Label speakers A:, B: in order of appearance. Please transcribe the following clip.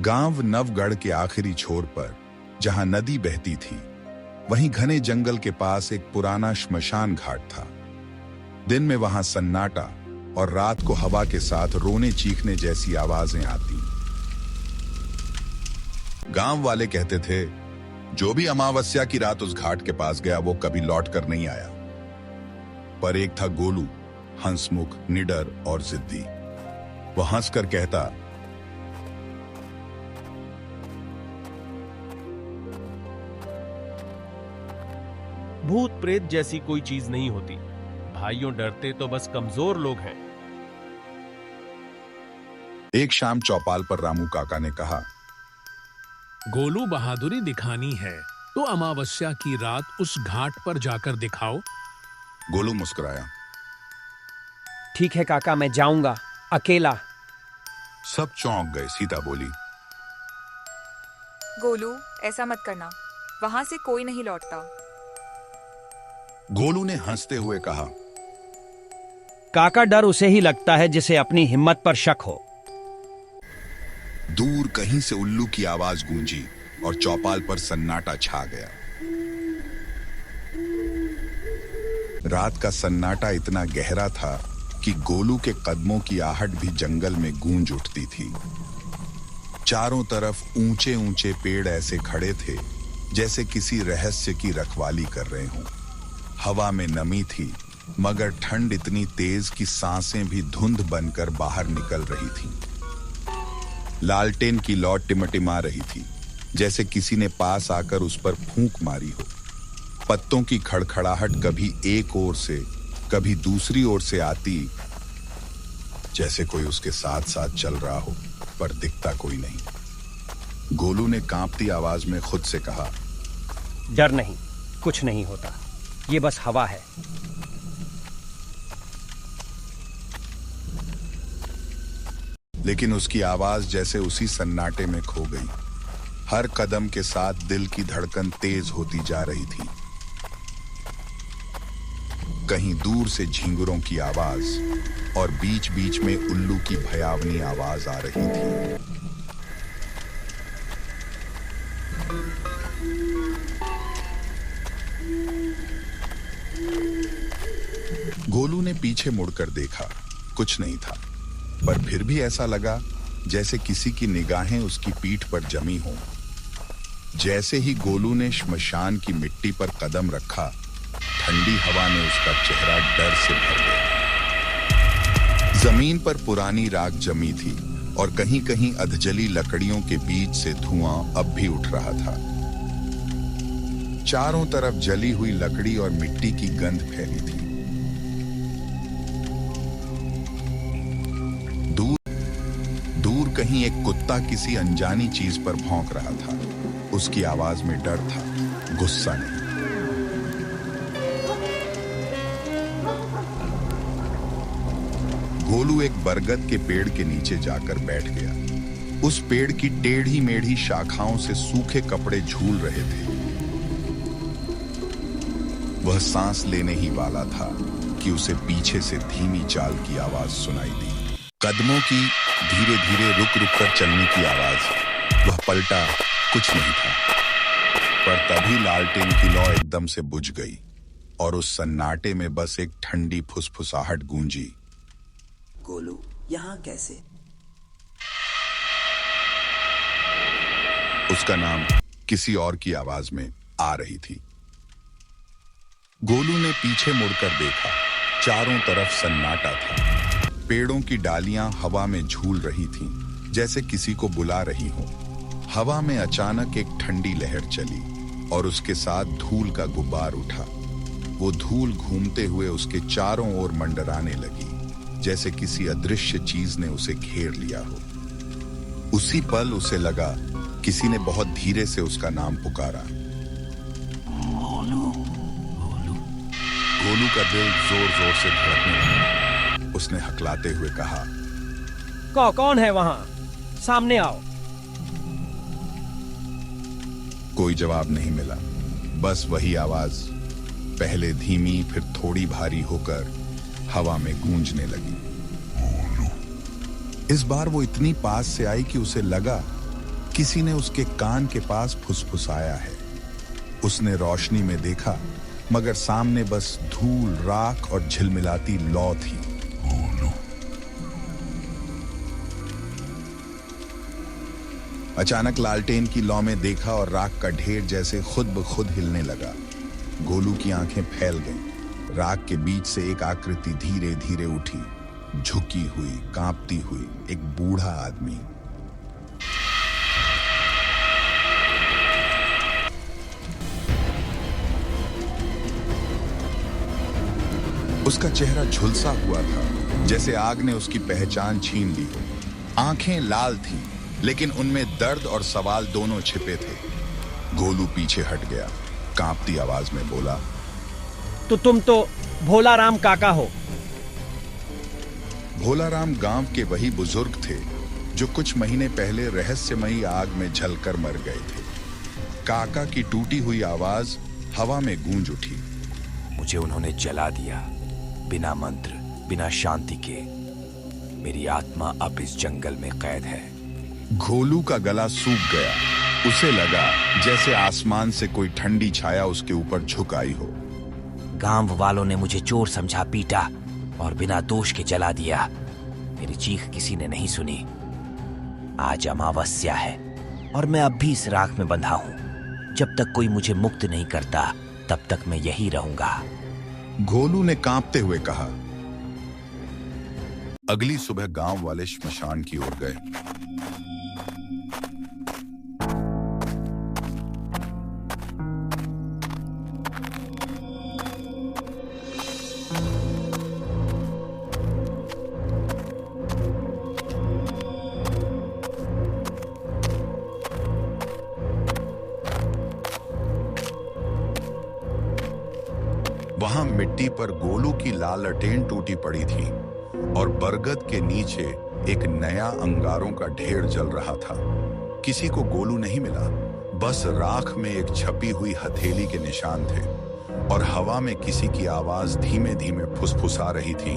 A: गांव नवगढ़ के आखिरी छोर पर जहां नदी बहती थी, वहीं घने जंगल के पास एक पुराना श्मशान घाट था। दिन में वहां सन्नाटा और रात को हवा के साथ रोने चीखने जैसी आवाजें आती। गांव वाले कहते थे, जो भी अमावस्या की रात उस घाट के पास गया वो कभी लौट कर नहीं आया। पर एक था गोलू, हंसमुख, निडर और जिद्दी। वह हंसकर कहता,
B: भूत प्रेत जैसी कोई चीज नहीं होती। भाइयों, डरते तो बस कमजोर लोग हैं।
A: एक शाम चौपाल पर रामू काका ने कहा,
C: गोलू, बहादुरी दिखानी है तो अमावस्या की रात उस घाट पर जाकर दिखाओ।
A: गोलू मुस्कुराया।
D: ठीक है काका, मैं जाऊंगा, अकेला।
A: सब चौंक गए। सीता बोली,
E: गोलू, ऐसा मत करना, वहां से कोई नहीं लौटता।
A: गोलू ने हंसते हुए कहा,
D: काका, डर उसे ही लगता है जिसे अपनी हिम्मत पर शक हो।
A: दूर कहीं से उल्लू की आवाज गूंजी और चौपाल पर सन्नाटा छा गया। रात का सन्नाटा इतना गहरा था कि गोलू के कदमों की आहट भी जंगल में गूंज उठती थी। चारों तरफ ऊंचे ऊंचे पेड़ ऐसे खड़े थे जैसे किसी रहस्य की रखवाली कर रहे हों। हवा में नमी थी, मगर ठंड इतनी तेज कि सांसें भी धुंध बनकर बाहर निकल रही थीं। लालटेन की लौ टिमटिमा रही थी, जैसे किसी ने पास आकर उस पर फूंक मारी हो। पत्तों की खड़खड़ाहट कभी एक ओर से कभी दूसरी ओर से आती, जैसे कोई उसके साथ साथ चल रहा हो, पर दिखता कोई नहीं। गोलू ने कांपती आवाज में खुद से कहा,
D: डर नहीं, कुछ नहीं होता, ये बस हवा है।
A: लेकिन उसकी आवाज जैसे उसी सन्नाटे में खो गई। हर कदम के साथ दिल की धड़कन तेज होती जा रही थी। कहीं दूर से झिंगुरों की आवाज और बीच बीच में उल्लू की भयावनी आवाज आ रही थी। गोलू ने पीछे मुड़कर देखा, कुछ नहीं था, पर फिर भी ऐसा लगा जैसे किसी की निगाहें उसकी पीठ पर जमी हों। जैसे ही गोलू ने श्मशान की मिट्टी पर कदम रखा, ठंडी हवा ने उसका चेहरा डर से भर दिया। जमीन पर पुरानी राख जमी थी और कहीं कहीं अधजली लकड़ियों के बीच से धुआं अब भी उठ रहा था। चारों तरफ जली हुई लकड़ी और मिट्टी की गंध फैली थी। दूर कहीं एक कुत्ता किसी अनजानी चीज पर भौंक रहा था। उसकी आवाज में डर था, गुस्सा नहीं। गोलू एक बरगद के पेड़ के नीचे जाकर बैठ गया। उस पेड़ की टेढ़ी मेढ़ी शाखाओं से सूखे कपड़े झूल रहे थे। वह सांस लेने ही वाला था कि उसे पीछे से धीमी चाल की आवाज सुनाई दी। कदमों की धीरे धीरे रुक रुक कर चलने की आवाज। वह पलटा, कुछ नहीं था, पर तभी लालटेन की लौ एकदम से बुझ गई और उस सन्नाटे में बस एक ठंडी फुसफुसाहट गूंजी।
F: गोलू, यहाँ कैसे?
A: उसका नाम किसी और की आवाज में आ रही थी। गोलू ने पीछे मुड़कर देखा। चारों तरफ सन्नाटा था। पेड़ों की डालियां हवा में झूल रही थीं, जैसे किसी को बुला रही हो। हवा में अचानक एक ठंडी लहर चली और उसके साथ धूल का गुब्बार उठा। वो धूल घूमते हुए उसके चारों ओर मंडराने लगी, जैसे किसी अदृश्य चीज ने उसे घेर लिया हो। उसी पल उसे लगा किसी ने बहुत धीरे से उसका नाम पुकारा।
F: गोलू, गोलू।
A: गोलू का दिल जोर जोर से धड़कने लगा। उसने हकलाते हुए कहा,
D: कौन है वहां? सामने आओ।
A: कोई जवाब नहीं मिला, बस वही आवाज, पहले धीमी फिर थोड़ी भारी होकर हवा में गूंजने लगी। इस बार वो इतनी पास से आई कि उसे लगा किसी ने उसके कान के पास फुसफुसाया है। उसने रोशनी में देखा, मगर सामने बस धूल, राख और झिलमिलाती लौ थी। Oh no. अचानक लालटेन की लौ में देखा और राख का ढेर जैसे खुद ब खुद हिलने लगा। गोलू की आंखें फैल गईं। राख के बीच से एक आकृति धीरे धीरे उठी, झुकी हुई, कांपती हुई, एक बूढ़ा आदमी। उसका चेहरा झुलसा हुआ था, जैसे आग ने उसकी पहचान छीन ली। आंखें लाल थीं, लेकिन उनमें दर्द और सवाल दोनों छिपे थे। गोलू पीछे हट गया, कांपती आवाज में बोला,
D: तो तुम तो भोलाराम काका हो।
A: भोलाराम गांव के वही बुजुर्ग थे जो कुछ महीने पहले रहस्यमयी आग में जलकर मर गए थे। काका की टूटी हुई आवाज हवा में गूंज उठी।
G: मुझे उन्होंने जला दिया, बिना मंत्र, बिना शांति के। मेरी आत्मा अब इस जंगल में कैद है।
A: गोलू का गला सूख गया। उसे लगा जैसे आसमान से कोई ठंडी छाया उसके ऊपर झुक आई हो।
G: गांव वालों ने मुझे चोर समझा, पीटा और बिना दोष के जला दिया। मेरी चीख किसी ने नहीं सुनी। आज अमावस्या है और मैं अब भी इस राख में बंधा हूं। जब तक कोई मुझे मुक्त नहीं करता, तब तक मैं यही रहूंगा।
A: गोलू ने कांपते हुए कहा। अगली सुबह गांव वाले श्मशान की ओर गए। वहां मिट्टी पर गोलू की लालटेन टूटी पड़ी थी और बरगद के नीचे एक नया अंगारों का ढेर जल रहा था। किसी को गोलू नहीं मिला, बस राख में एक छपी हुई हथेली के निशान थे और हवा में किसी की आवाज धीमे धीमे फुसफुसा रही थी।